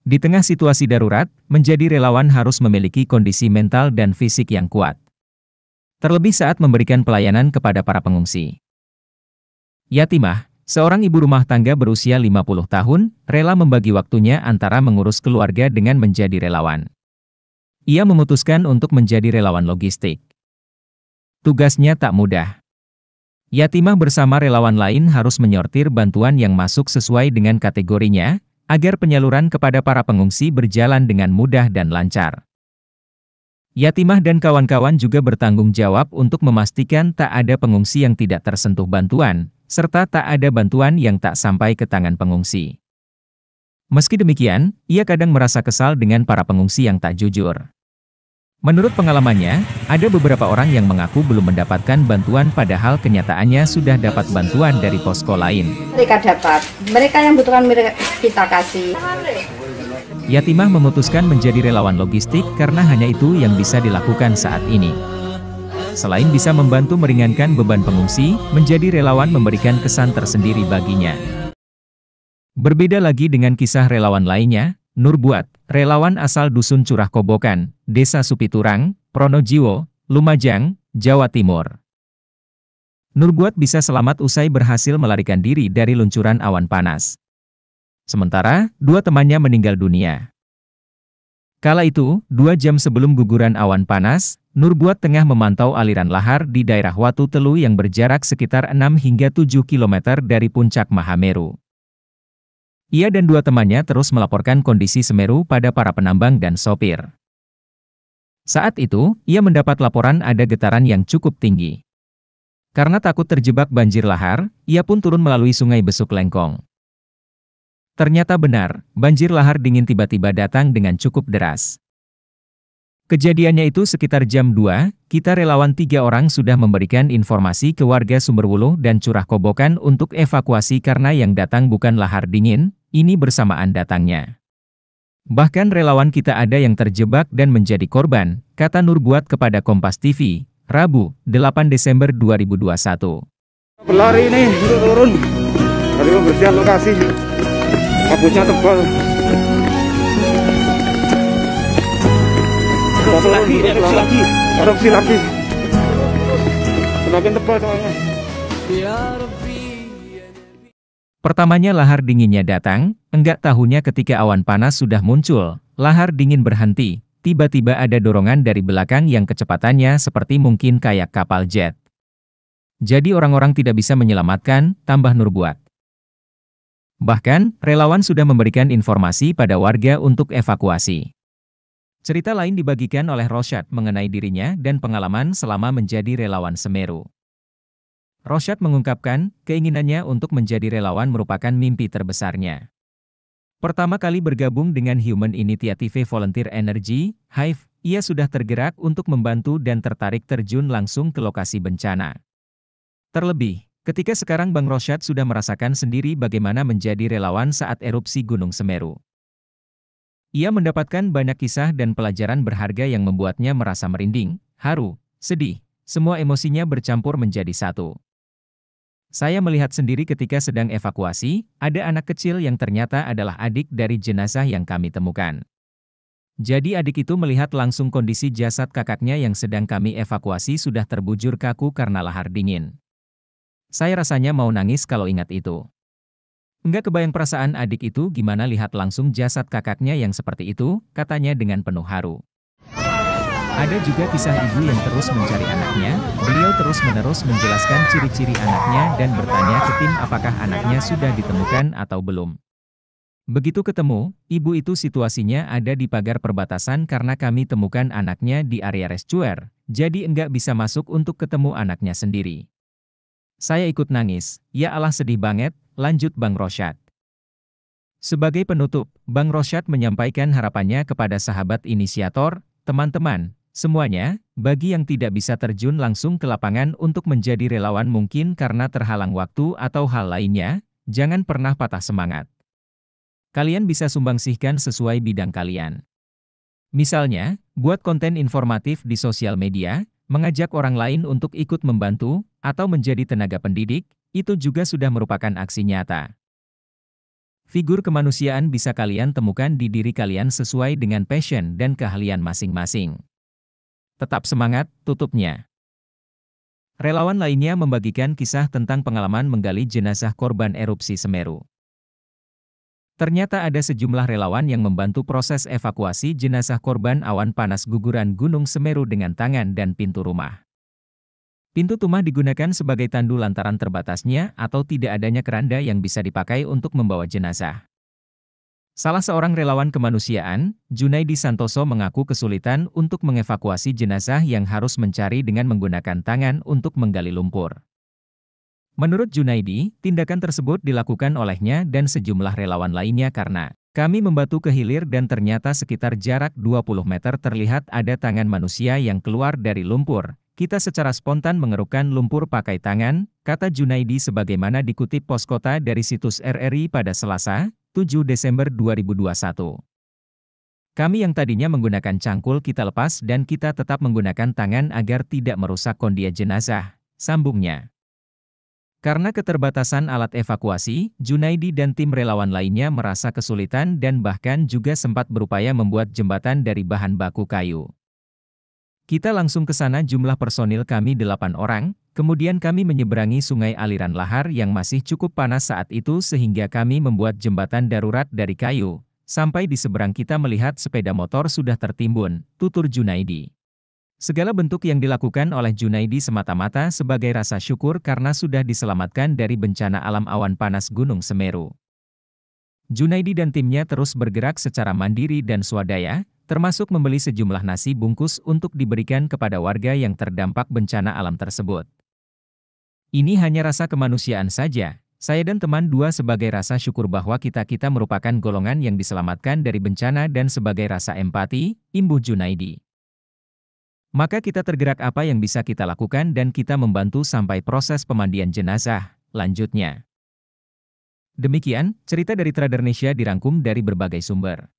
Di tengah situasi darurat, menjadi relawan harus memiliki kondisi mental dan fisik yang kuat. Terlebih saat memberikan pelayanan kepada para pengungsi. Yatimah, seorang ibu rumah tangga berusia 50 tahun, rela membagi waktunya antara mengurus keluarga dengan menjadi relawan. Ia memutuskan untuk menjadi relawan logistik. Tugasnya tak mudah. Yatimah bersama relawan lain harus menyortir bantuan yang masuk sesuai dengan kategorinya, agar penyaluran kepada para pengungsi berjalan dengan mudah dan lancar. Yatimah dan kawan-kawan juga bertanggung jawab untuk memastikan tak ada pengungsi yang tidak tersentuh bantuan, serta tak ada bantuan yang tak sampai ke tangan pengungsi. Meski demikian, ia kadang merasa kesal dengan para pengungsi yang tak jujur. Menurut pengalamannya, ada beberapa orang yang mengaku belum mendapatkan bantuan padahal kenyataannya sudah dapat bantuan dari posko lain. Mereka dapat, mereka yang butuhkan kita kasih. Yatimah memutuskan menjadi relawan logistik karena hanya itu yang bisa dilakukan saat ini. Selain bisa membantu meringankan beban pengungsi, menjadi relawan memberikan kesan tersendiri baginya. Berbeda lagi dengan kisah relawan lainnya, Nur Buat, relawan asal Dusun Curah Kobokan, Desa Supiturang, Pronojiwo, Lumajang, Jawa Timur. Nur Buat bisa selamat usai berhasil melarikan diri dari luncuran awan panas. Sementara, dua temannya meninggal dunia. Kala itu, 2 jam sebelum guguran awan panas, Nur Buat tengah memantau aliran lahar di daerah Watu Telu yang berjarak sekitar 6 hingga 7 km dari puncak Mahameru. Ia dan 2 temannya terus melaporkan kondisi Semeru pada para penambang dan sopir. Saat itu, ia mendapat laporan ada getaran yang cukup tinggi. Karena takut terjebak banjir lahar, ia pun turun melalui Sungai Besuk Lengkong. Ternyata benar, banjir lahar dingin tiba-tiba datang dengan cukup deras. Kejadiannya itu sekitar jam 2, kita relawan 3 orang sudah memberikan informasi ke warga Sumberwuluh dan Curah Kobokan untuk evakuasi karena yang datang bukan lahar dingin, ini bersamaan datangnya. Bahkan relawan kita ada yang terjebak dan menjadi korban, kata Nur Buat kepada Kompas TV, Rabu, 8 Desember 2021. Berlari ini untuk turun dari pembersihan lokasi, kabutnya tebal. Erupsi lagi. Semakin tebal soalnya. Pertamanya lahar dinginnya datang, enggak tahunya ketika awan panas sudah muncul, lahar dingin berhenti, tiba-tiba ada dorongan dari belakang yang kecepatannya seperti mungkin kayak kapal jet. Jadi orang-orang tidak bisa menyelamatkan, tambah Nur Buat. Bahkan, relawan sudah memberikan informasi pada warga untuk evakuasi. Cerita lain dibagikan oleh Rosyad mengenai dirinya dan pengalaman selama menjadi relawan Semeru. Rosyad mengungkapkan, keinginannya untuk menjadi relawan merupakan mimpi terbesarnya. Pertama kali bergabung dengan Human Initiative Volunteer Energy, HIVE, ia sudah tergerak untuk membantu dan tertarik terjun langsung ke lokasi bencana. Terlebih, ketika sekarang Bang Rosyad sudah merasakan sendiri bagaimana menjadi relawan saat erupsi Gunung Semeru. Ia mendapatkan banyak kisah dan pelajaran berharga yang membuatnya merasa merinding, haru, sedih, semua emosinya bercampur menjadi satu. Saya melihat sendiri ketika sedang evakuasi, ada anak kecil yang ternyata adalah adik dari jenazah yang kami temukan. Jadi adik itu melihat langsung kondisi jasad kakaknya yang sedang kami evakuasi sudah terbujur kaku karena lahar dingin. Saya rasanya mau nangis kalau ingat itu. Enggak kebayang perasaan adik itu gimana lihat langsung jasad kakaknya yang seperti itu, katanya dengan penuh haru. Ada juga kisah ibu yang terus mencari anaknya, beliau terus-menerus menjelaskan ciri-ciri anaknya dan bertanya ke tim apakah anaknya sudah ditemukan atau belum. Begitu ketemu, ibu itu situasinya ada di pagar perbatasan karena kami temukan anaknya di area rescuer, jadi enggak bisa masuk untuk ketemu anaknya sendiri. Saya ikut nangis, ya Allah sedih banget, lanjut Bang Rosyad. Sebagai penutup, Bang Rosyad menyampaikan harapannya kepada sahabat inisiator, teman-teman, semuanya, bagi yang tidak bisa terjun langsung ke lapangan untuk menjadi relawan mungkin karena terhalang waktu atau hal lainnya, jangan pernah patah semangat. Kalian bisa sumbangsihkan sesuai bidang kalian. Misalnya, buat konten informatif di sosial media, mengajak orang lain untuk ikut membantu, atau menjadi tenaga pendidik, itu juga sudah merupakan aksi nyata. Figur kemanusiaan bisa kalian temukan di diri kalian sesuai dengan passion dan keahlian masing-masing. Tetap semangat, tutupnya. Relawan lainnya membagikan kisah tentang pengalaman menggali jenazah korban erupsi Semeru. Ternyata ada sejumlah relawan yang membantu proses evakuasi jenazah korban awan panas guguran Gunung Semeru dengan tangan dan pintu rumah. Pintu rumah digunakan sebagai tandu lantaran terbatasnya atau tidak adanya keranda yang bisa dipakai untuk membawa jenazah. Salah seorang relawan kemanusiaan, Junaidi Santoso mengaku kesulitan untuk mengevakuasi jenazah yang harus mencari dengan menggunakan tangan untuk menggali lumpur. Menurut Junaidi, tindakan tersebut dilakukan olehnya dan sejumlah relawan lainnya karena kami membatu ke hilir dan ternyata sekitar jarak 20 meter terlihat ada tangan manusia yang keluar dari lumpur. Kita secara spontan mengerukkan lumpur pakai tangan, kata Junaidi sebagaimana dikutip Poskota dari situs RRI pada Selasa, 7 Desember 2021. Kami yang tadinya menggunakan cangkul kita lepas dan kita tetap menggunakan tangan agar tidak merusak kondisi jenazah, sambungnya. Karena keterbatasan alat evakuasi, Junaidi dan tim relawan lainnya merasa kesulitan dan bahkan juga sempat berupaya membuat jembatan dari bahan baku kayu. Kita langsung ke sana, jumlah personil kami 8 orang, kemudian kami menyeberangi sungai aliran lahar yang masih cukup panas saat itu sehingga kami membuat jembatan darurat dari kayu. Sampai di seberang kita melihat sepeda motor sudah tertimbun, tutur Junaidi. Segala bentuk yang dilakukan oleh Junaidi semata-mata sebagai rasa syukur karena sudah diselamatkan dari bencana alam awan panas Gunung Semeru. Junaidi dan timnya terus bergerak secara mandiri dan swadaya, termasuk membeli sejumlah nasi bungkus untuk diberikan kepada warga yang terdampak bencana alam tersebut. Ini hanya rasa kemanusiaan saja, saya dan teman dua sebagai rasa syukur bahwa kita merupakan golongan yang diselamatkan dari bencana dan sebagai rasa empati, imbuh Junaidi. Maka kita tergerak apa yang bisa kita lakukan dan kita membantu sampai proses pemandian jenazah, lanjutnya. Demikian, cerita dari Tradernesia dirangkum dari berbagai sumber.